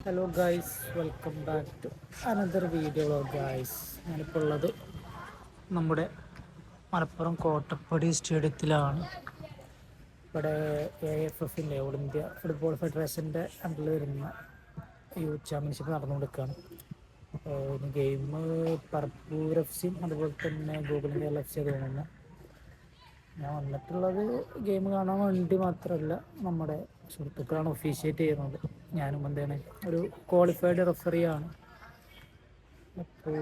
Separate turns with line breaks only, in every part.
Hello guys, welcome back to another video guys. ഞാനിപ്പോൾ ഉള്ളത് നമ്മുടെ മലപ്പുറം കോട്ടപ്പടി സ്റ്റേഡിയത്തിലാണ്. ഇവിടെ AFF ഓൾ ഇന്ത്യ ഫുട്ബോൾ ഫെഡറേഷൻ്റെ അണ്ടറിൽ വരുന്ന യൂത്ത് ചാമ്പ്യൻഷിപ്പ് നടന്നുകൊടുക്കുകയാണ്. ഗെയിം പറപ്പൂർ FC അതുപോലെ തന്നെ ഗൂഗിൾ FC തോന്നുന്നു. ഞാൻ വന്നിട്ടുള്ളത് ഗെയിം കാണാൻ വേണ്ടി മാത്രമല്ല, നമ്മുടെ സുഹൃത്തുക്കളാണ് ഒഫീഷ്യേറ്റ് ചെയ്യുന്നത്. ഞാനും എന്താണ് ഒരു ക്വാളിഫൈഡ് റെഫറിയാണ്. അപ്പോൾ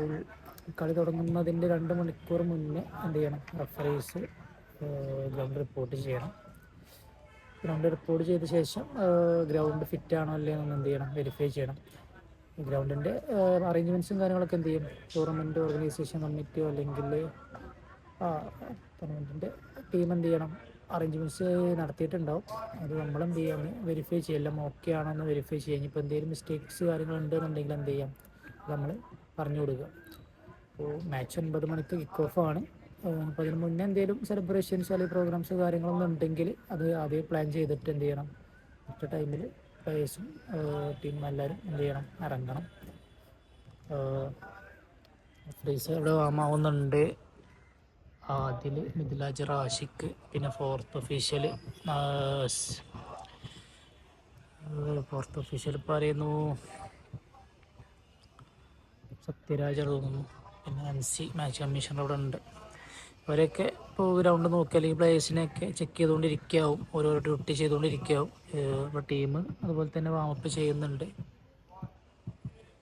കളി തുടങ്ങുന്നതിൻ്റെ 2 മണിക്കൂർ മുന്നേ എന്ത് ചെയ്യണം, റെഫറീസ് ഗ്രൗണ്ട് റിപ്പോർട്ട് ചെയ്യണം. ഗ്രൗണ്ട് റിപ്പോർട്ട് ചെയ്ത ശേഷം ഗ്രൗണ്ട് ഫിറ്റാണോ അല്ലേ എന്ന് എന്ത് ചെയ്യണം, വെരിഫൈ ചെയ്യണം. ഗ്രൗണ്ടിൻ്റെ അറേഞ്ച്മെൻറ്റ്സും കാര്യങ്ങളൊക്കെ എന്ത് ചെയ്യും, ടൂർണമെൻറ്റ് ഓർഗനൈസേഷൻ കമ്മിറ്റിയോ അല്ലെങ്കിൽ ടൂർണമെൻറ്റിൻ്റെ ടീം എന്ത് ചെയ്യണം, അറേഞ്ച്മെൻറ്റ്സ് നടത്തിയിട്ടുണ്ടാവും. അത് നമ്മളെന്ത് ചെയ്യാം, വെരിഫൈ ചെയ്യെല്ലാം ഓക്കെ ആണോ എന്ന് വെരിഫൈ ചെയ്യാം. ഇപ്പോൾ എന്തെങ്കിലും മിസ്റ്റേക്സ് കാര്യങ്ങളുണ്ടെന്നുണ്ടെങ്കിൽ എന്ത് ചെയ്യാം, നമ്മൾ പറഞ്ഞു കൊടുക്കുക. അപ്പോൾ മാച്ച് 9 മണിക്ക് കിക്ക് ഓഫാണ്. അപ്പോൾ അതിന് മുന്നേ എന്തെങ്കിലും സെലിബ്രേഷൻസ് അല്ലെങ്കിൽ പ്രോഗ്രാംസ് കാര്യങ്ങളൊന്നും ഉണ്ടെങ്കിൽ അത് ആദ്യം പ്ലാൻ ചെയ്തിട്ട് എന്ത് ചെയ്യണം, ഒറ്റ ടൈമിൽ പ്ലേയേഴ്സും ടീമും എല്ലാവരും എന്ത് ചെയ്യണം, ഇറങ്ങണം. ഫ്രീസ് ഇവിടെ വാമാവുന്നുണ്ട്. അതിൽ മിഥിലാജ് റാഷിക്ക്, പിന്നെ ഫോർത്ത് ഒഫീഷ്യൽ പറയുന്നു സത്യരാജ് തോന്നുന്നു. പിന്നെ MC മാച്ച് കമ്മീഷണർ അവിടെ ഉണ്ട്. അവരൊക്കെ ഇപ്പോൾ ഗ്രൗണ്ട് നോക്കി അല്ലെങ്കിൽ പ്ലേയേഴ്സിനെയൊക്കെ ചെക്ക് ചെയ്തുകൊണ്ടിരിക്കാവും, ഓരോരോ ഡ്യൂട്ടി ചെയ്തുകൊണ്ടിരിക്കാവും. ഇപ്പോൾ ടീം അതുപോലെ തന്നെ വാമപ്പ് ചെയ്യുന്നുണ്ട്.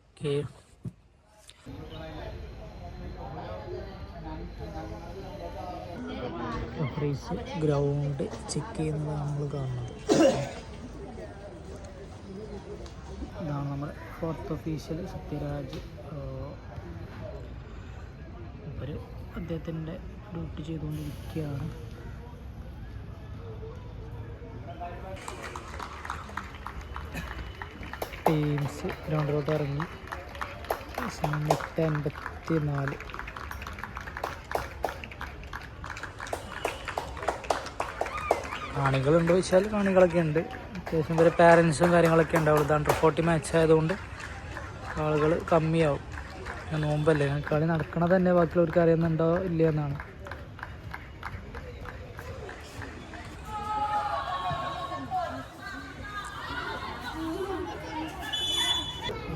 ഓക്കെ, റഫറീസ് ഗ്രൗണ്ട് ചെക്ക് ചെയ്യുന്നതാണ് നമ്മൾ കാണുന്നത്. ഇതാണ് നമ്മുടെ ഫോർത്ത് ഒഫീഷ്യൽ സത്യരാജ്. അവർ അദ്ദേഹത്തിൻ്റെ ഡ്യൂട്ടി ചെയ്തുകൊണ്ടിരിക്കുകയാണ്. ടീംസ് ഗ്രൗണ്ടിലോട്ട് ഇറങ്ങി. 8:54. കാണികളുണ്ടോ ചോദിച്ചാൽ കാണികളൊക്കെ ഉണ്ട്. അത്യാവശ്യം വരെ പാരൻസും കാര്യങ്ങളൊക്കെ ഉണ്ടാവുള്ളൂ. ഇത് under-40 മാച്ച് ആയതുകൊണ്ട് ആളുകൾ കമ്മിയാവും. നോമ്പല്ലേ, കളി നടക്കണത് തന്നെ ബാക്കിയുള്ളവർക്ക് അറിയുന്നുണ്ടോ ഇല്ല എന്നാണ്.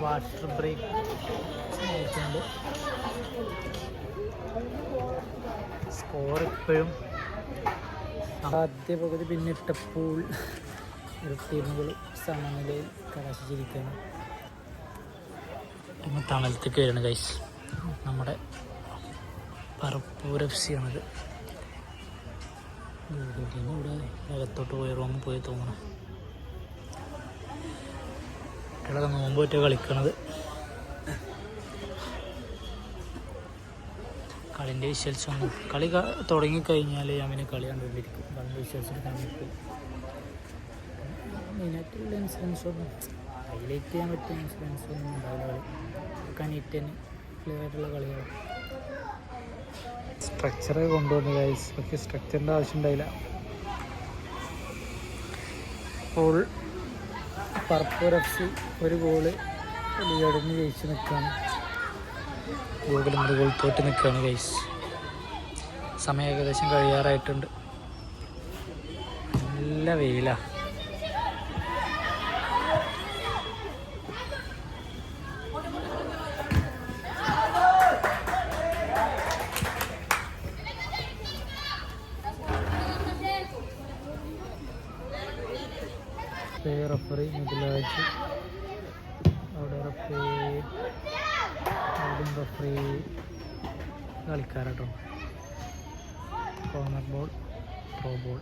വാട്ടർ ബ്രേക്ക് ആയിട്ടുണ്ട്. സ്കോർ ഇപ്പോഴും ആദ്യ പകുതി പിന്നിട്ടപ്പോൾ ഒരു ടീമുകൾ സമനിലയിൽ കലാശിച്ചിരിക്കുകയാണ്. ടീം തണലത്തേക്ക് വരികയാണ് ഗൈസ്. നമ്മുടെ പറപ്പൂർ FC ആണത്. ഇവിടെ അകത്തോട്ട് പോയി റോമിൽ പോയി തോന്നണം. കുട്ടികളൊക്കെ നോമ്പ് പറ്റി കളിക്കണത്. കളിൻ്റെ വിഷ്വൽസൊന്നും കളി തുടങ്ങിക്കഴിഞ്ഞാൽ ഞാൻ കളി കണ്ടുകൊണ്ടിരിക്കും. കളിൻ്റെ വിഷ്വൽസിന് കണ്ടിട്ട് മെയിനായിട്ടുള്ള ഇൻസിഡൻസൊന്നും ഹൈലൈറ്റ് ചെയ്യാൻ പറ്റിയ ഇൻസിഡൻസൊന്നും ഉണ്ടാവില്ല. കളി നീറ്റന് ക്ലിയർ ആയിട്ടുള്ള കളികൾ. സ്ട്രക്ചറ് കൊണ്ടുവന്നു ഗൈസ്, പക്ഷേ സ്ട്രക്ചറിൻ്റെ ആവശ്യം ഉണ്ടായില്ല. അപ്പോൾ പറപ്പൂർ FC ഒരു ഗോള് ലീഡിന് ജയിച്ച് നിൽക്കുകയാണ്. ഗൂഗിൾ ഗോൾ തോറ്റ് നിൽക്കുകയാണ് ഗൈസ്. സമയം ഏകദേശം കഴിയാറായിട്ടുണ്ട്. നല്ല വെയിലാണ്. റഫറി മിഥിലാജ്, അവിടെ റഫറി കളിക്കാരട്ടോ. Corner ball, throw ball.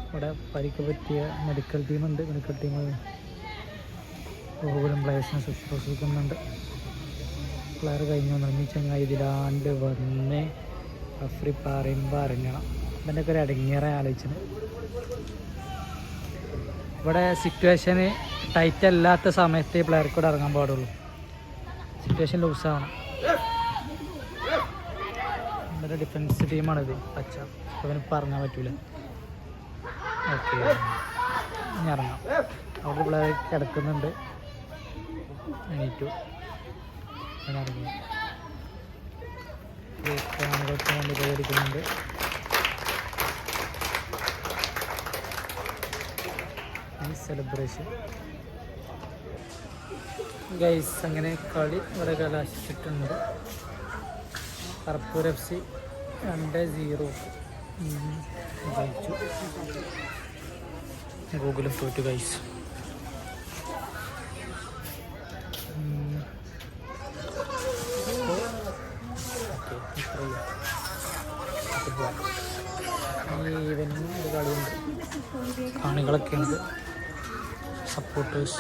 ഇവിടെ പരിക്ക് പറ്റിയ മെഡിക്കൽ ടീമുണ്ട്. മെഡിക്കൽ ടീം ഗോകുലം പ്ലേയേഴ്സിനെ ശുശ്രൂഷിക്കുന്നുണ്ട്. പ്ലെയർ കഴിഞ്ഞു നിർമ്മിച്ചങ്ങ ഇതിലാണ്ട് വന്ന് റഫറി പറയുമ്പോൾ അറിഞ്ഞണം. ഇതിൻ്റെയൊക്കെ ഒരു അടങ്ങിയറ ആലോചിച്ചത്. ഇവിടെ സിറ്റുവേഷന് ടൈറ്റ് അല്ലാത്ത സമയത്ത് പ്ലെയർക്ക് കൂടെ ഇറങ്ങാൻ പാടുള്ളൂ. സിറ്റുവേഷൻ ലൂസാവണം. നമ്മുടെ ഡിഫൻസ് ടീമാണിത് പച്ച. അവന് പറഞ്ഞാൽ പറ്റൂല. ഓക്കെ, ഇനി ഇറങ്ങാം. അവിടെ പ്ലെയർ കിടക്കുന്നുണ്ട്. എണീറ്റു ഇറങ്ങി. കാണികൾക്ക് വേണ്ടി കയറിക്കുന്നുണ്ട്. Celebration guys. അങ്ങനെ കളി ഇവിടെ കലാശിച്ചിട്ടുണ്ട്. കർപ്പൂർ FC 2-0 ജയിച്ചു. ഗൂഗിളും തോറ്റു ഗൈസ്. ഈവനിങ് ഒരു കളിയുണ്ട്. കാണികളൊക്കെ ഉണ്ട്, സപ്പോർട്ടേഴ്സ്.